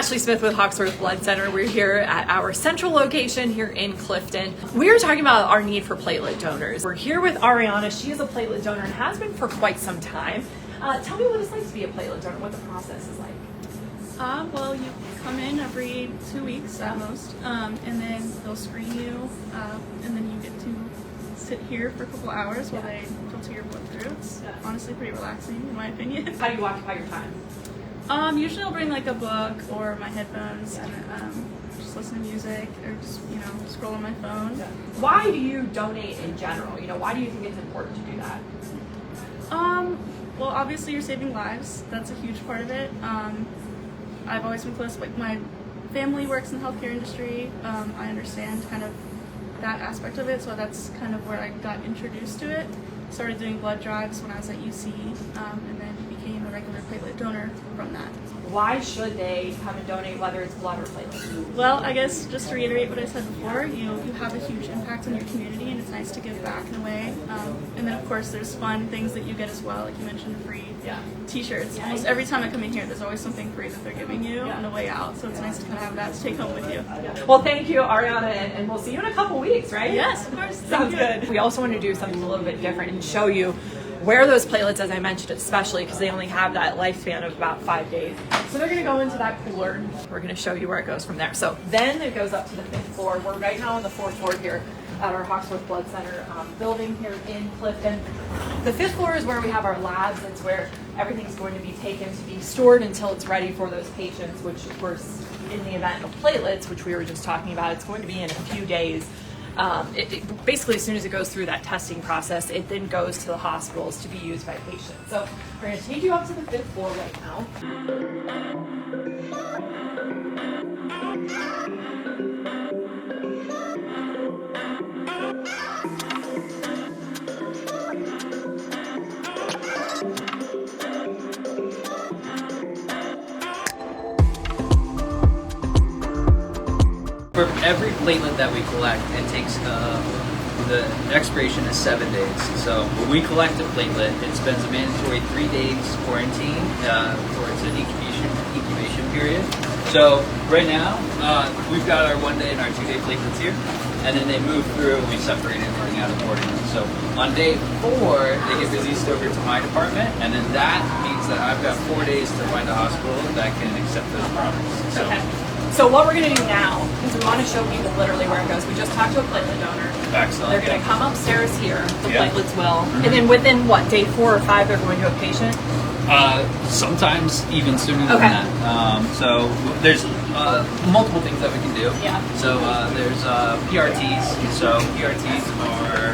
Ashley Smith with Hoxworth Blood Center. We're here at our central location here in Clifton. We are talking about our need for platelet donors. We're here with Ariana. She is a platelet donor and has been for quite some time. Tell me what it's like to be a platelet donor, what the process is like. Well, you come in every 2 weeks at most, and then they'll screen you, and then you get to sit here for a couple hours while they filter your blood through. It's honestly pretty relaxing, in my opinion. How do you occupy your time? Usually I'll bring like a book or my headphones and just listen to music or just, scroll on my phone. Why do you donate in general? Why do you think it's important to do that? Well, obviously you're saving lives. That's a huge part of it. I've always been close, like my family works in the healthcare industry. I understand kind of that aspect of it, so that's kind of where I got introduced to it. Started doing blood drives when I was at UC, and then became a regular platelet donor from that. Why should they come and donate, whether it's blood or platelets? Well, I guess just to reiterate what I said before, you have a huge impact on your community, and it's nice to give back in a way. And then, of course, there's fun things that you get as well, like you mentioned, free T-shirts. Almost every time I come in here, there's always something free that they're giving you on the way out, so it's nice to kind of have that to take home with you. Well, thank you, Ariana, and we'll see you in a couple weeks, right? Yes, of course. Sounds good. We also want to do something a little bit different and show you where those platelets, as I mentioned, especially because they only have that lifespan of about 5 days. So they're going to go into that cooler. We're going to show you where it goes from there. So then it goes up to the 5th floor. We're right now on the 4th floor here at our Hoxworth Blood Center building here in Clifton. The 5th floor is where we have our labs. It's where everything's going to be taken to be stored until it's ready for those patients, which of course, in the event of platelets, which we were just talking about, it's going to be in a few days. Basically, as soon as it goes through that testing process, it then goes to the hospitals to be used by patients. So we're going to take you up to the 5th floor right now. For every platelet that we collect, it takes the expiration is 7 days. So when we collect a platelet, it spends a mandatory 3 days quarantine for its incubation period. So right now, we've got our 1 day and our 2 day platelets here, and then they move through and we separate everything out accordingly. So on day 4, they get released over to my department, and then that means that I've got 4 days to find a hospital that can accept those products. So. Okay. So what we're going to do now is we want to show people literally where it goes. We just talked to a platelet donor. Excellent. They're going to come upstairs here. The platelets will. And then within what, day 4 or 5, they're going to a patient? Sometimes even sooner than that. So there's multiple things that we can do. Yeah. So there's PRTs. So PRTs are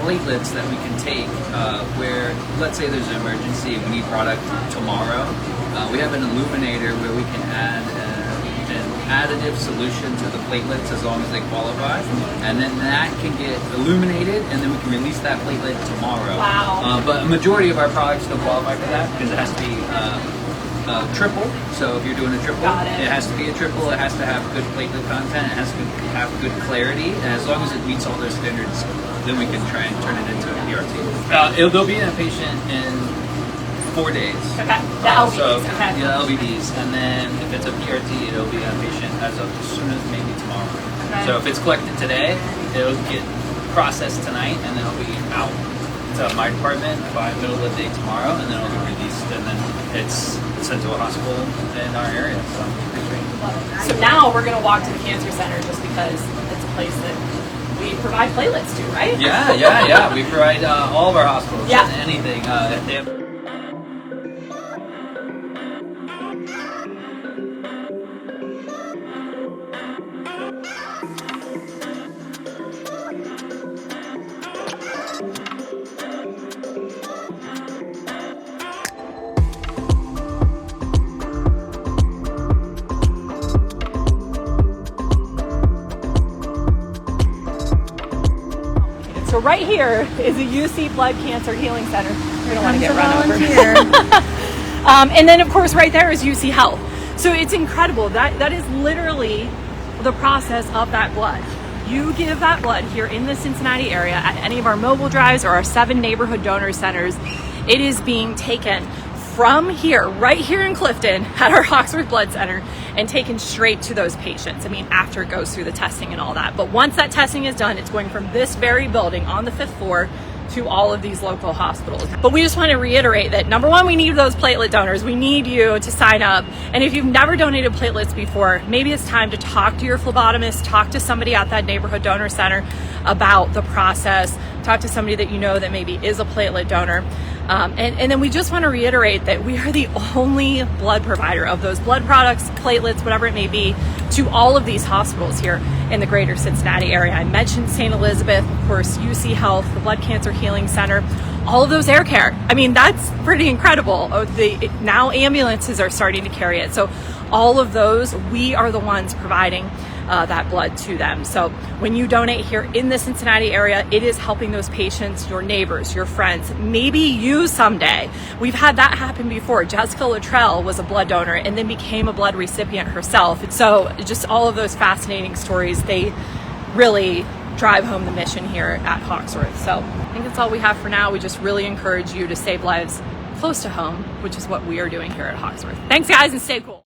platelets that we can take where, let's say there's an emergency and we need product tomorrow. We have an illuminator where we can add an additive solution to the platelets as long as they qualify, and then that can get illuminated, and then we can release that platelet tomorrow. Wow. But a majority of our products don't qualify for that because it has to be triple. So if you're doing a triple, it has to be a triple. It has to have good platelet content. It has to have good clarity, and as long as it meets all those standards, then we can try and turn it into a PRT. They'll be in a patient in 4 days. Okay. The LVDs. Yeah, LVDs, and then if it's a PRT, it'll be a patient as soon as maybe tomorrow. Okay. So if it's collected today, it'll get processed tonight, and then it'll be out to my department by middle of the day tomorrow, and then it'll be released, and then it's sent to a hospital in our area. So now we're going to walk to the cancer center just because it's a place that we provide platelets to, right? Yeah. We provide all of our hospitals anything. If they have So right here is a UC Blood Cancer Healing Center. We don't want to get run over. And then, of course, right there is UC Health. So it's incredible. That is literally the process of that blood. You give that blood here in the Cincinnati area at any of our mobile drives or our 7 neighborhood donor centers. It is being taken from here, right here in Clifton at our Hoxworth Blood Center, and taken straight to those patients. I mean, after it goes through the testing and all that. But once that testing is done, it's going from this very building on the 5th floor to all of these local hospitals. But we just want to reiterate that number one, we need those platelet donors. We need you to sign up. And if you've never donated platelets before, maybe it's time to talk to your phlebotomist, talk to somebody at that neighborhood donor center about the process, talk to somebody that you know that maybe is a platelet donor. And then we just want to reiterate that we are the only blood provider of those blood products, platelets, whatever it may be, to all of these hospitals here in the greater Cincinnati area. I mentioned St. Elizabeth, of course, UC Health, the Blood Cancer Healing Center, all of those air care. I mean, that's pretty incredible. Now ambulances are starting to carry it. So all of those, we are the ones providing that blood to them. So when you donate here in the Cincinnati area, it is helping those patients, your neighbors, your friends, maybe you someday. We've had that happen before. Jessica Luttrell was a blood donor and then became a blood recipient herself. And so just all of those fascinating stories, they really drive home the mission here at Hoxworth. So I think that's all we have for now. We just really encourage you to save lives close to home, which is what we are doing here at Hoxworth. Thanks guys, and stay cool.